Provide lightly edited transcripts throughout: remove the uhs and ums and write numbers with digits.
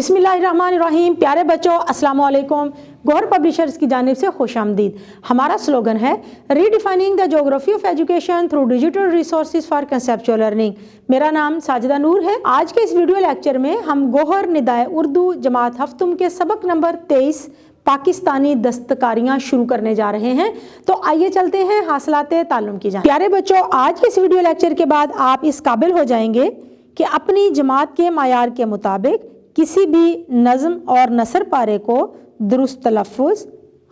बिस्मिल्लाहिर्रहमानिर्रहीम। प्यारे बच्चों, अस्सलाम वालेकुम। गौहर पब्लिशर्स की जानिब से खुश आमदीद। हमारा स्लोगन है redefining the geography of education through digital resources for conceptual learning. मेरा नाम साजिदा नूर है। आज के इस वीडियो लेक्चर में हम गौहर निदाए उर्दू जमात हफ्तुम के सबक नंबर 23 पाकिस्तानी दस्तकारियाँ शुरू करने जा रहे हैं। तो आइए चलते हैं हासिलाते ताल्लुम की जानिब। प्यारे बच्चों, आज के इस वीडियो लेक्चर के बाद आप इस काबिल हो जाएंगे कि अपनी जमात के मायार के मुताबिक किसी भी नज़म और नसर पारे को दुरुस्त तलफ़्फ़ुज़,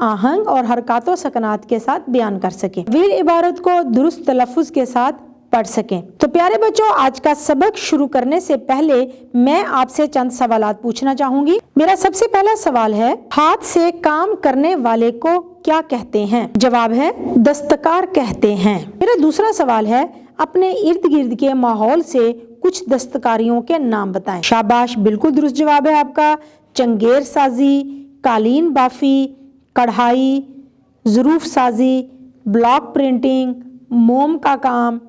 आहंग और हरकत व सकनात के साथ बयान कर सकें, वीर इबारत को दुरुस्त तलफ़्फ़ुज़ के साथ पढ़ सकें। तो प्यारे बच्चों, आज का सबक शुरू करने से पहले मैं आपसे चंद सवालात पूछना चाहूंगी। मेरा सबसे पहला सवाल है, हाथ से काम करने वाले को क्या कहते हैं? जवाब है दस्तकार कहते हैं। मेरा दूसरा सवाल है, अपने इर्द गिर्द के माहौल से कुछ दस्तकारियों के नाम बताएं। शाबाश, बिल्कुल दुरुस्त जवाब है आपका। चंगेर साजी, कालीन बाफी, कढ़ाई, ज़रूफ साजी, ब्लॉक प्रिंटिंग, मोम का काम,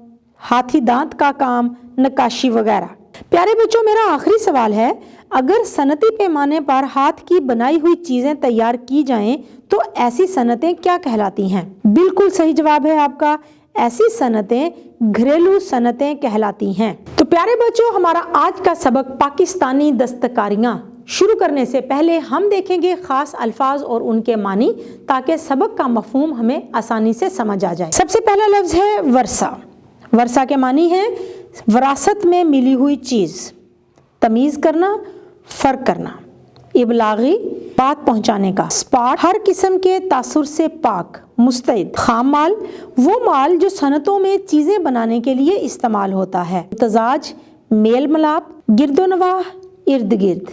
हाथी दांत का काम, नक्काशी वगैरह। प्यारे बच्चों, मेरा आखिरी सवाल है, अगर सनती पैमाने पर हाथ की बनाई हुई चीजें तैयार की जाएं तो ऐसी सनतें क्या कहलाती हैं? बिल्कुल सही जवाब है आपका, ऐसी सनतें घरेलू सनतें कहलाती हैं। तो प्यारे बच्चों, हमारा आज का सबक पाकिस्तानी दस्तकारियाँ शुरू करने से पहले हम देखेंगे खास अल्फाज और उनके मानी, ताकि सबक का मफहूम हमें आसानी से समझ आ जाए। सबसे पहला लफ्ज है वर्सा। वर्सा के मानी है विरासत में मिली हुई चीज़, तमीज़ करना, फ़र्क करना, इबलागी, बात पहुंचाने का, स्पाट, हर किस्म के तासुर से पाक, मुस्तैद, खाम माल, वो माल जो सनतों में चीज़ें बनाने के लिए इस्तेमाल होता है, तजाज, मेल मलाप, गिरदोनवाह, इर्द गिर्द,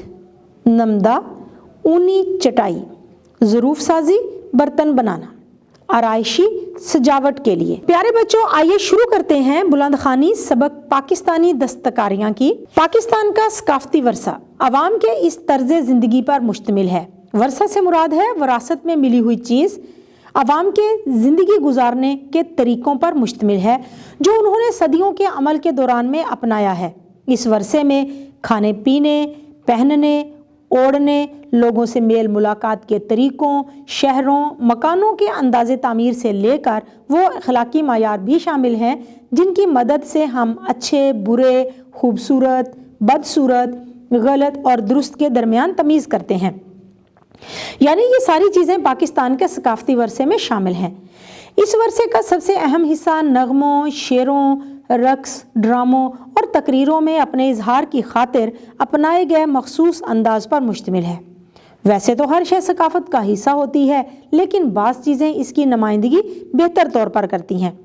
नमदा, ऊनी चटाई, ज़रूफ साजी, बर्तन बनाना, आराइशी, सजावट के लिए। प्यारे बच्चों, आइए शुरू करते हैं बुलंदखानी सबक पाकिस्तानी दस्तकारियाँ की। पाकिस्तान का सकाफती वर्सा अवाम के इस तर्ज ज़िंदगी पर मुश्तमिल है। वर्सा से मुराद है विरासत में मिली हुई चीज़, अवाम के ज़िंदगी गुजारने के तरीक़ों पर मुश्तमिल है जो उन्होंने सदियों के अमल के दौरान में अपनाया है। इस वर्से में खाने पीने, पहनने, ओढ़ने, लोगों से मेल मुलाकात के तरीक़ों, शहरों, मकानों के अंदाज़े तामीर से लेकर वो अखलाकी मायार भी शामिल हैं जिनकी मदद से हम अच्छे, बुरे, खूबसूरत, बदसूरत, गलत और दुरुस्त के दरमियान तमीज़ करते हैं। यानी ये सारी चीज़ें पाकिस्तान के सकाफती वर्से में शामिल हैं। इस वर्से का सबसे अहम हिस्सा नगमों, शेरों, रक्स, ड्रामों और तकरीरों में अपने इजहार की खातिर अपनाए गए मखसूस अंदाज पर मुश्तमिल है। वैसे तो हर शय सकाफत का हिस्सा होती है, लेकिन बाज़ चीज़ें इसकी नुमाइंदगी बेहतर तौर पर करती हैं।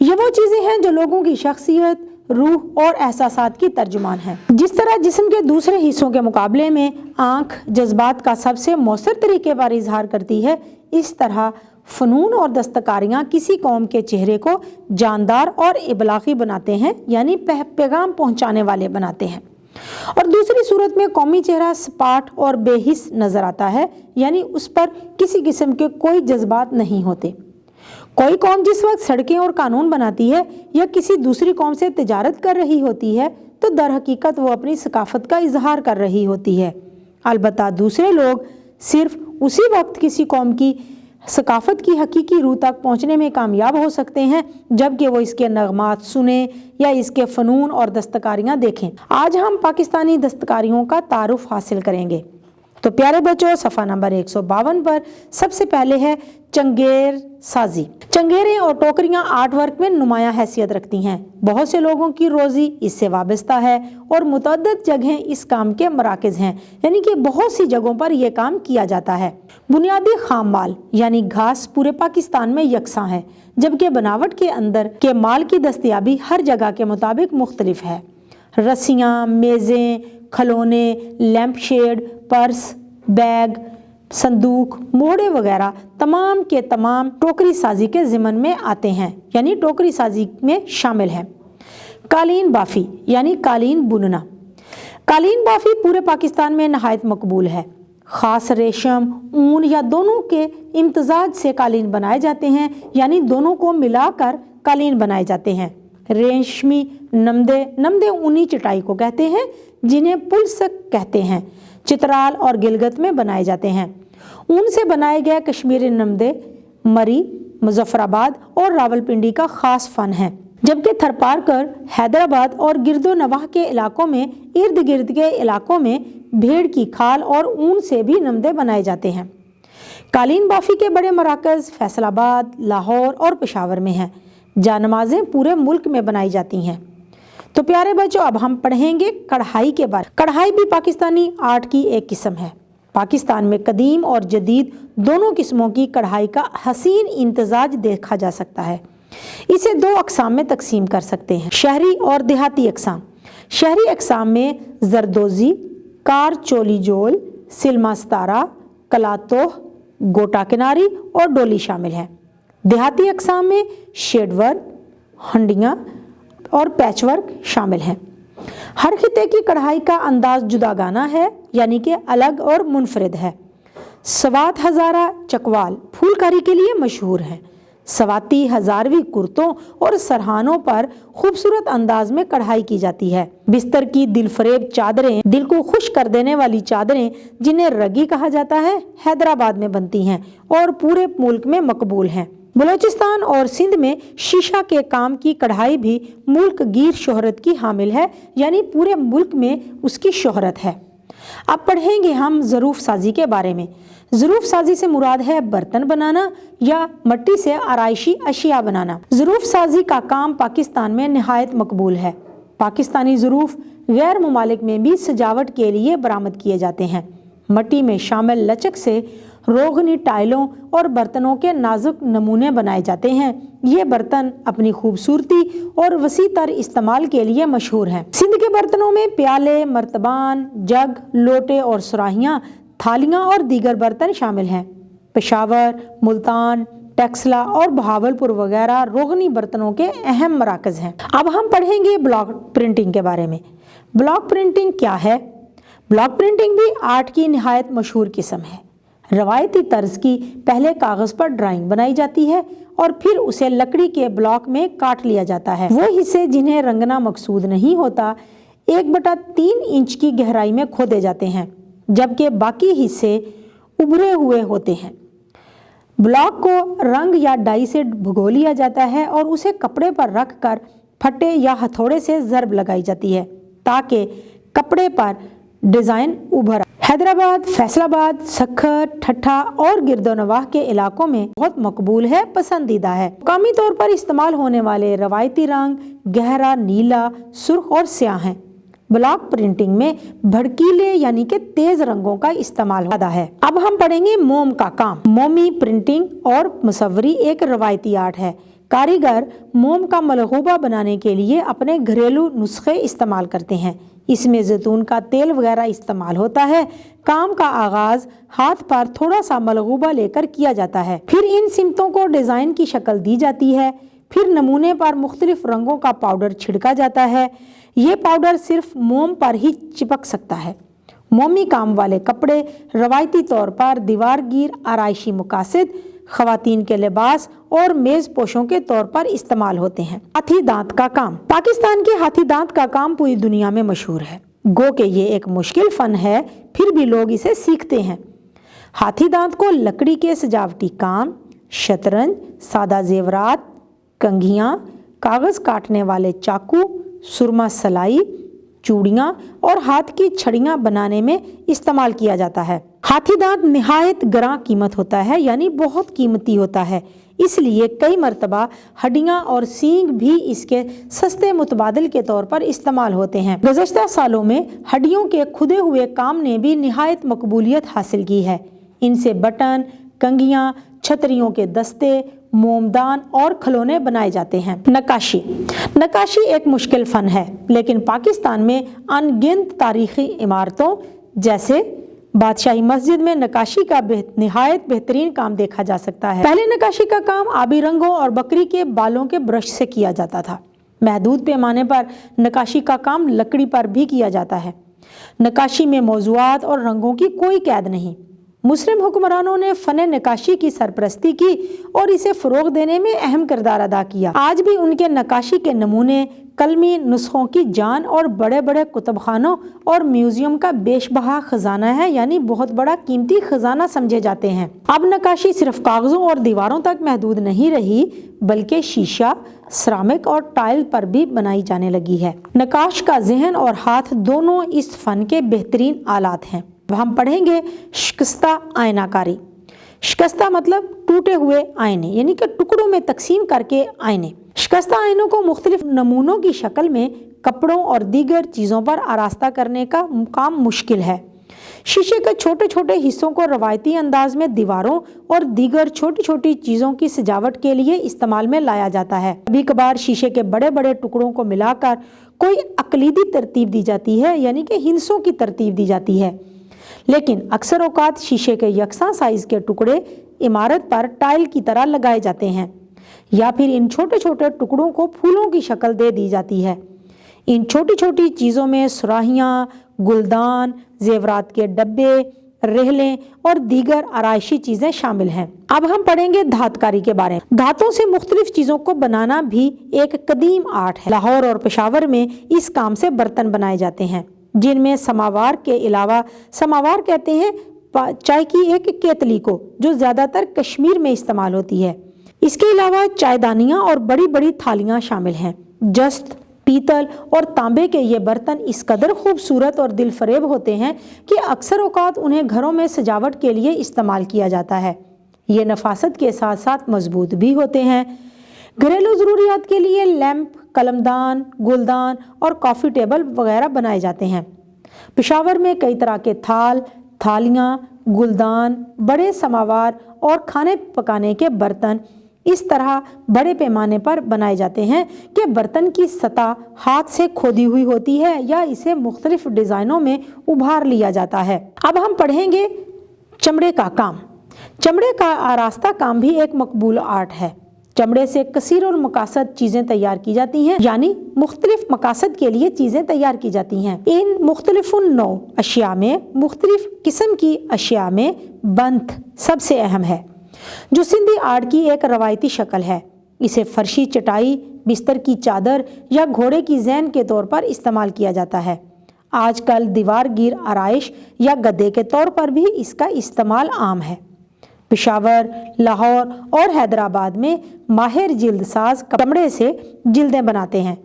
ये वो चीज़ें हैं जो लोगों की शख्सियत, रूह और एहसासात की तर्जुमान है। जिस तरह जिस्म के दूसरे हिस्सों के मुकाबले में आँख जज्बात का सबसे मौसर तरीके पर इजहार करती है, इस तरह फ़नून और दस्तकारियाँ किसी कौम के चेहरे को जानदार और इबलागी बनाते हैं, यानी पैगाम पहुँचाने वाले बनाते हैं। और दूसरी सूरत में कौमी चेहरा सपाट और बेहिस नज़र आता है, यानी उस पर किसी किस्म के कोई जज्बात नहीं होते। कोई कौम जिस वक्त सड़कें और कानून बनाती है या किसी दूसरी कौम से तिजारत कर रही होती है तो दर हकीकत वो अपनी सकाफत का इजहार कर रही होती है। अलबत्ता दूसरे लोग सिर्फ उसी वक्त किसी कौम की सकाफत की हकीकी रूह तक पहुँचने में कामयाब हो सकते हैं जबकि वो इसके नगमात सुने या इसके फ़नून और दस्तकारियाँ देखें। आज हम पाकिस्तानी दस्तकारियों का तारुफ हासिल करेंगे। तो प्यारे बच्चों, सफ़ा नंबर 152 पर सबसे पहले है चंगेर साजी। चंगेरें और टोकरियाँ आर्ट वर्क में नुमायाँ हैसियत रखती हैं। बहुत से लोगों की रोज़ी इससे वाबस्ता है और मुतअद्दिद जगहें इस काम के मराकज़ हैं, यानी कि बहुत सी जगहों पर यह काम किया जाता है। बुनियादी खाम माल यानी घास पूरे पाकिस्तान में यकसां है, जबकि बनावट के अंदर के माल की दस्तयाबी हर जगह के मुताबिक मुख्तलिफ है। रस्सियाँ, मेज़ें, खिलौने, लैंप शेड, पर्स, बैग, संदूक, मोहड़े वगैरह तमाम के तमाम टोकरी साजी के ज़िमन में आते हैं, यानी टोकरी साजी में शामिल है। कालीन बाफी यानी कालीन बुनना। कालीन बाफी पूरे पाकिस्तान में नहायत मकबूल है। ख़ास रेशम, ऊन या दोनों के इम्तजाज से कालीन बनाए जाते हैं, यानी दोनों को मिलाकर कालीन बनाए जाते हैं। रेशमी नमदे, नमदे ऊनी चटाई को कहते हैं जिन्हें पुलसक कहते हैं, चित्राल और गिलगित में बनाए जाते हैं। ऊन से बनाए गए कश्मीरी नमदे मरी, मुजफ्फराबाद और रावलपिंडी का खास फन है, जबकि थरपारकर, हैदराबाद और गिरदो नवाह के इलाकों में इर्द गिर्द के इलाकों में भेड़ की खाल और ऊन से भी नमदे बनाए जाते हैं। कालीन बाफी के बड़े मराकज़ फैसलाबाद, लाहौर और पेशावर में हैं, जहाँ नमाजें पूरे मुल्क में बनाई जाती हैं। तो प्यारे बच्चों, अब हम पढ़ेंगे कढ़ाई के बारे। कढ़ाई भी पाकिस्तानी आर्ट की एक किस्म है। पाकिस्तान में कदीम और जदीद दोनों किस्मों की कढ़ाई का हसीन इम्तजाज देखा जा सकता है। इसे दो अक़साम में तकसीम कर सकते हैं, शहरी और देहाती अक़साम। शहरी अक़साम में जरदोज़ी, कार चोली जोल, सिल्मा सतारा, कलातोह, गोटा किनारी और डोली शामिल है। देहाती अक़साम में शेडवर्क, हंडियाँ और पैचवर्क शामिल हैं। हर खिते की कढ़ाई का अंदाज जुदागाना है, यानी कि अलग और मुनफरिद है। सवात हज़ारा चकवाल फूलकारी के लिए मशहूर है। सवाती हजारवी कुर्तों और सरहानों पर खूबसूरत अंदाज में कढ़ाई की जाती है। बिस्तर की दिलफरेब चादरें, दिल को खुश कर देने वाली चादरें जिन्हें रगी कहा जाता है, हैदराबाद में बनती हैं और पूरे मुल्क में मकबूल हैं। बलूचिस्तान और सिंध में शीशा के काम की कढ़ाई भी मुल्क गिर शोहरत की हामिल है, यानी पूरे मुल्क में उसकी शोहरत है। अब पढ़ेंगे हम ज़रूफ़ साजी के बारे में। ज़रूफ़ साजी से मुराद है बर्तन बनाना या मिट्टी से आराइशी अशिया बनाना। ज़रूफ़ साजी का काम पाकिस्तान में निहायत मकबूल है। पाकिस्तानी ज़रूफ़ गैर ममालिक में भी सजावट के लिए बरामद किए जाते हैं। मिट्टी में शामिल लचक से रोगनी टाइलों और बर्तनों के नाजुक नमूने बनाए जाते हैं। ये बर्तन अपनी खूबसूरती और वसी तर इस्तेमाल के लिए मशहूर हैं। सिंध के बर्तनों में प्याले, मर्तबान, जग, लोटे और सुराहियाँ, थालियाँ और दीगर बर्तन शामिल हैं। पेशावर, मुल्तान, टेक्सला और बहावलपुर वगैरह रोगनी बर्तनों के अहम मराकज़ हैं। अब हम पढ़ेंगे ब्लॉक प्रिंटिंग के बारे में। ब्लॉक प्रिंटिंग क्या है? ब्लॉक प्रिंटिंग भी आर्ट की निहायत मशहूर किस्म है। रवायती तर्ज की पहले कागज़ पर ड्राइंग बनाई जाती है और फिर उसे लकड़ी के ब्लॉक में काट लिया जाता है। वो हिस्से जिन्हें रंगना मकसूद नहीं होता 1/3 इंच की गहराई में खोदे जाते हैं, जबकि बाकी हिस्से उभरे हुए होते हैं। ब्लॉक को रंग या डाई से भिगो लिया जाता है और उसे कपड़े पर रख कर फट्टे या हथौड़े से ज़रब लगाई जाती है ताकि कपड़े पर डिज़ाइन उभर। हैदराबाद, फैसलाबाद, सखर, ठट्ठा और गिरदोनवाह के इलाकों में बहुत मकबूल है, पसंदीदा है। मुकामी तौर पर इस्तेमाल होने वाले रवायती रंग गहरा नीला, सुर्ख और स्याह हैं। ब्लॉक प्रिंटिंग में भड़कीले यानी कि तेज रंगों का इस्तेमाल होता है। अब हम पढ़ेंगे मोम का काम। मोमी प्रिंटिंग और मुसव्वरी एक रवायती आर्ट है। कारीगर मोम का मलगूबा बनाने के लिए अपने घरेलू नुस्खे इस्तेमाल करते हैं। इसमें जैतून का तेल वगैरह इस्तेमाल होता है। काम का आगाज हाथ पर थोड़ा सा मलगूबा लेकर किया जाता है, फिर इन सिमतों को डिज़ाइन की शक्ल दी जाती है, फिर नमूने पर मुख्तलिफ रंगों का पाउडर छिड़का जाता है। ये पाउडर सिर्फ मोम पर ही चिपक सकता है। मोमी काम वाले कपड़े रवायती तौर पर दीवारगीर, आराइशी मुकासिद, खवातीन के लिबास और मेज पोशों के तौर पर इस्तेमाल होते हैं। हाथी दांत का काम। पाकिस्तान के हाथी दांत का काम पूरी दुनिया में मशहूर है। गो के ये एक मुश्किल फन है, फिर भी लोग इसे सीखते हैं। हाथी दांत को लकड़ी के सजावटी काम, शतरंज, सादा जेवरात, कंघियाँ, कागज़ काटने वाले चाकू, सुरमा सलाई, चूड़ियाँ और हाथ की छड़ियाँ बनाने में इस्तेमाल किया जाता है। हाथी दांत निहायत गरां कीमत होता है, यानी बहुत कीमती होता है, इसलिए कई मरतबा हड्डियाँ और सींग भी इसके सस्ते मुतबादिल के तौर पर इस्तेमाल होते हैं। गुज़श्ता सालों में हड्डियों के खुदे हुए काम ने भी निहायत मकबूलियत हासिल की है। इनसे बटन, कंघियाँ, छतरियों के दस्ते, मोमदान और खिलौने बनाए जाते हैं। नक्काशी। नक्काशी एक मुश्किल फ़न है, लेकिन पाकिस्तान में अनगिनत तारीख़ी इमारतों जैसे बादशाही मस्जिद में नक्काशी का निहायत बेहतरीन काम देखा जा सकता है। पहले नक्काशी का काम आबी रंगों और बकरी के बालों के ब्रश से किया जाता था। महदूद पैमाने पर नक्काशी का काम लकड़ी पर भी किया जाता है। नक्काशी में मौज़ूआत और रंगों की कोई कैद नहीं। मुस्लिम हुक्मरानों ने फ़न नक्काशी की सरपरस्ती की और इसे फ़रोग़ देने में अहम किरदार अदा किया। आज भी उनके नक्काशी के नमूने, कलमी नुस्खों की जान और बड़े बड़े कुतुबखानों और म्यूज़ियम का बेशबहा ख़जाना है, यानी बहुत बड़ा कीमती ख़जाना समझे जाते हैं। अब नक्काशी सिर्फ कागज़ों और दीवारों तक महदूद नहीं रही, बल्कि शीशा, सिरामिक और टाइल पर भी बनाई जाने लगी है। नक्काश का ज़हन और हाथ दोनों इस फ़न के बेहतरीन आलात हैं। हम पढ़ेंगे शिकस्ता आयनाकारी। शिकस्ता मतलब टूटे हुए आईने, यानी कि टुकड़ों में तकसीम करके आईने। शिकस्ता आईनों को मुख्तलिफ नमूनों की शक्ल में कपड़ों और दीगर चीज़ों पर आरास्ता करने का काम मुश्किल है। शीशे के छोटे छोटे हिस्सों को रवायती अंदाज में दीवारों और दीगर छोटी छोटी चीज़ों की सजावट के लिए इस्तेमाल में लाया जाता है। कभी कभार शीशे के बड़े बड़े टुकड़ों को मिलाकर कोई अकलीदी तरतीब दी जाती है, यानी कि हिस्सों की तरतीब दी जाती है, लेकिन अक्सर औकात शीशे के यकसा साइज के टुकड़े इमारत पर टाइल की तरह लगाए जाते हैं, या फिर इन छोटे छोटे टुकड़ों को फूलों की शक्ल दे दी जाती है। इन छोटी छोटी चीज़ों में सुराहियाँ, गुलदान, जेवरात के डब्बे, रेहलें और दीगर आराइशी चीज़ें शामिल हैं। अब हम पढ़ेंगे धातकारी के बारे में। धातों से मुख्तलिफ चीज़ों को बनाना भी एक कदीम आर्ट है। लाहौर और पेशावर में इस काम से बर्तन बनाए जाते हैं, जिनमें समावार के अलावा, समावार कहते हैं चाय की एक केतली को, जो ज़्यादातर कश्मीर में इस्तेमाल होती है। इसके अलावा चायदानियाँ और बड़ी बड़ी थालियाँ शामिल हैं। जस्त, पीतल और तांबे के ये बर्तन इस कदर खूबसूरत और दिल फरेब होते हैं कि अक्सर औकात उन्हें घरों में सजावट के लिए इस्तेमाल किया जाता है। ये नफासत के साथ साथ मजबूत भी होते हैं। घरेलू ज़रूरियात के लिए लैंप, कलमदान, गुलदान और कॉफ़ी टेबल वगैरह बनाए जाते हैं। पेशावर में कई तरह के थाल, थालियाँ, गुलदान, बड़े समावार और खाने पकाने के बर्तन इस तरह बड़े पैमाने पर बनाए जाते हैं कि बर्तन की सतह हाथ से खोदी हुई होती है या इसे मुख्तलिफ डिज़ाइनों में उभार लिया जाता है। अब हम पढ़ेंगे चमड़े का काम। चमड़े का आरास्ता काम भी एक मकबूल आर्ट है। चमड़े से कसीर और मकासद चीज़ें तैयार की जाती हैं, यानी मुख्तलिफ मकासद के लिए चीज़ें तैयार की जाती हैं। इन मुख्तलिफ नौ अशिया में, मुख्तलिफ किस्म की अशिया में बंथ सबसे अहम है, जो सिंधी आर्ट की एक रवायती शक्ल है। इसे फर्शी, चटाई, बिस्तर की चादर या घोड़े की ज़ैन के तौर पर इस्तेमाल किया जाता है। आजकल दीवार गिर आराइश या गद्दे के तौर पर भी इसका इस्तेमाल आम है। पेशावर, लाहौर और हैदराबाद में माहिर जिल्द साज चमड़े से जिल्दें बनाते हैं।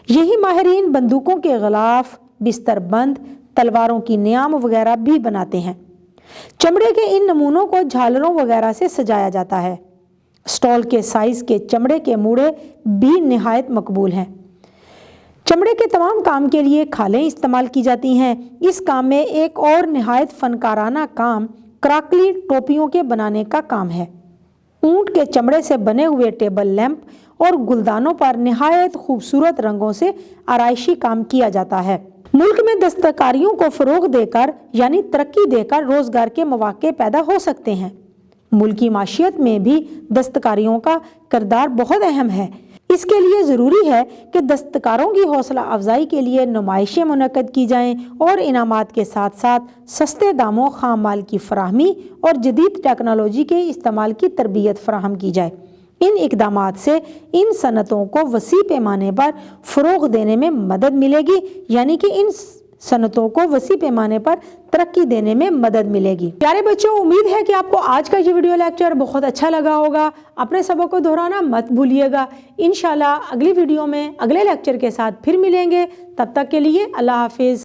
यही माहिरीन बंदूकों के ग़िलाफ, बिस्तर बंद, तलवारों की नियाम वगैरह भी बनाते हैं। चमड़े के इन नमूनों को झालरों वगैरह से सजाया जाता है। स्टॉल के साइज़ के चमड़े के मूड़े भी निहायत मकबूल हैं। चमड़े के तमाम काम के लिए खालें इस्तेमाल की जाती हैं। इस काम में एक और निहायत फ़नकाराना काम क्राकली टोपियों के बनाने का काम है। ऊंट के चमड़े से बने हुए टेबल लैंप और गुलदानों पर निहायत खूबसूरत रंगों से आराइशी काम किया जाता है। मुल्क में दस्तकारियों को फ़रोग़ देकर, यानी तरक्की देकर रोज़गार के मौक़े पैदा हो सकते हैं। मुल्की माशियत में भी दस्तकारियों का किरदार बहुत अहम है। इसके लिए ज़रूरी है कि दस्तकारों की हौसला अफजाई के लिए नुमाइशें मुनक़्क़द की जाएँ और इनामात के साथ साथ सस्ते दामों ख़ाम माल की फ़राहमी और जदीद टेक्नोलॉजी के इस्तेमाल की तरबियत फ़राहम की जाए। इन इक़दामात से इन सनतों को वसी पैमाने पर फ़रोग़ देने में मदद मिलेगी, यानी कि इन सनतों को वसी पैमाने पर तरक्की देने में मदद मिलेगी। प्यारे बच्चों, उम्मीद है कि आपको आज का ये वीडियो लेक्चर बहुत अच्छा लगा होगा। अपने सबक को दोहराना मत भूलिएगा। इंशाल्लाह अगली वीडियो में अगले लेक्चर के साथ फिर मिलेंगे। तब तक के लिए अल्लाह हाफिज़।